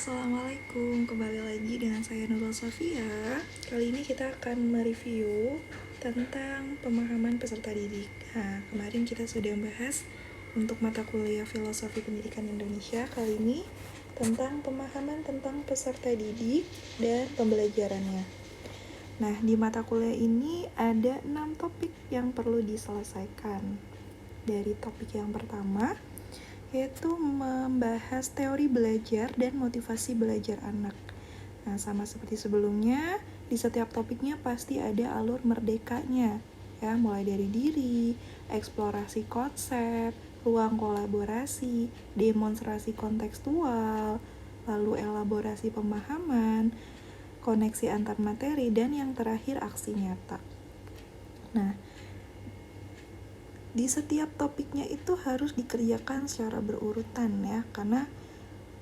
Assalamualaikum, kembali lagi dengan saya Nurul Safia. Kali ini kita akan mereview tentang pemahaman peserta didik. Nah, kemarin kita sudah membahas untuk mata kuliah Filosofi Pendidikan Indonesia. Kali ini tentang pemahaman tentang peserta didik dan pembelajarannya. Nah, di mata kuliah ini ada 6 topik yang perlu diselesaikan. Dari topik yang pertama, yaitu membahas teori belajar dan motivasi belajar anak. Nah, sama seperti sebelumnya, di setiap topiknya pasti ada alur merdekanya, ya, mulai dari diri, eksplorasi konsep, ruang kolaborasi, demonstrasi kontekstual, lalu elaborasi pemahaman, koneksi antar materi, dan yang terakhir aksi nyata. Nah, di setiap topiknya itu harus dikerjakan secara berurutan ya, karena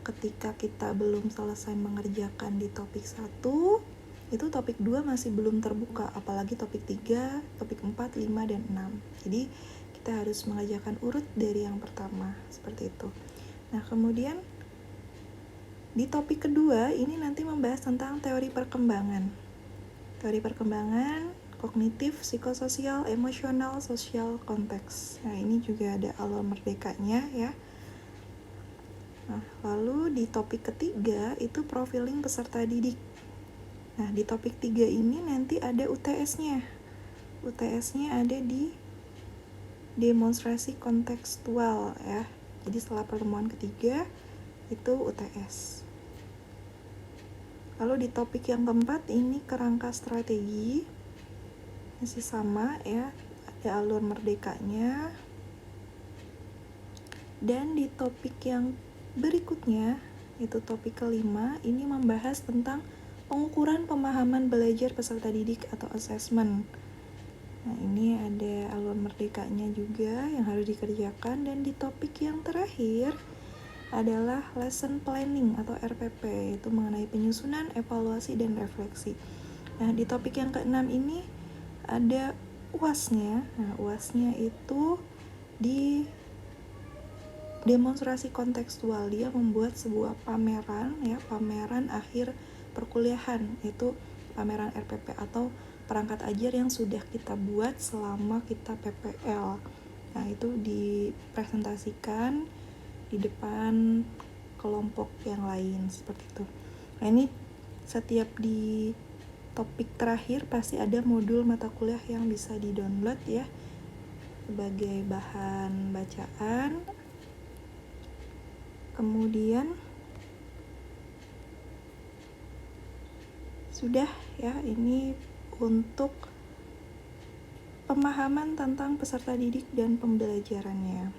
ketika kita belum selesai mengerjakan di topik 1, itu topik 2 masih belum terbuka, apalagi topik 3, topik 4, 5, dan 6. Jadi kita harus mengerjakan urut dari yang pertama, seperti itu. Nah, kemudian di topik kedua ini nanti membahas tentang teori perkembangan. Teori perkembangan kognitif, psikososial, emosional, sosial, konteks. Nah, ini juga ada alur merdekanya ya. Nah, lalu di topik ketiga itu profiling peserta didik. Nah, di topik 3 ini nanti ada UTS-nya. UTS-nya ada di demonstrasi kontekstual ya. Jadi setelah pertemuan ketiga itu UTS. Lalu di topik yang keempat ini kerangka strategi. Masih sama ya, ada alur merdekanya. Dan di topik yang berikutnya, itu topik kelima, ini membahas tentang pengukuran pemahaman belajar peserta didik atau assessment. Nah, ini ada alur merdekanya juga yang harus dikerjakan. Dan di topik yang terakhir adalah lesson planning atau RPP, itu mengenai penyusunan, evaluasi, dan refleksi. Nah, di topik yang keenam ini ada UAS-nya. Nah, UAS-nya itu di demonstrasi kontekstual. Dia membuat sebuah pameran ya, pameran akhir perkuliahan, yaitu pameran RPP atau perangkat ajar yang sudah kita buat selama kita PPL. Nah, itu dipresentasikan di depan kelompok yang lain seperti itu. Nah, ini setiap di topik terakhir pasti ada modul mata kuliah yang bisa di-download ya sebagai bahan bacaan. Kemudian sudah ya, ini untuk pemahaman tentang peserta didik dan pembelajarannya.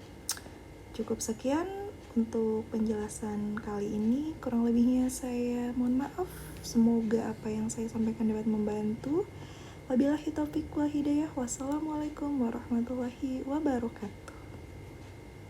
Cukup sekian untuk penjelasan kali ini. Kurang lebihnya saya mohon maaf. Semoga apa yang saya sampaikan dapat membantu. Wabillahi taufiq wal hidayah. Wassalamualaikum warahmatullahi wabarakatuh.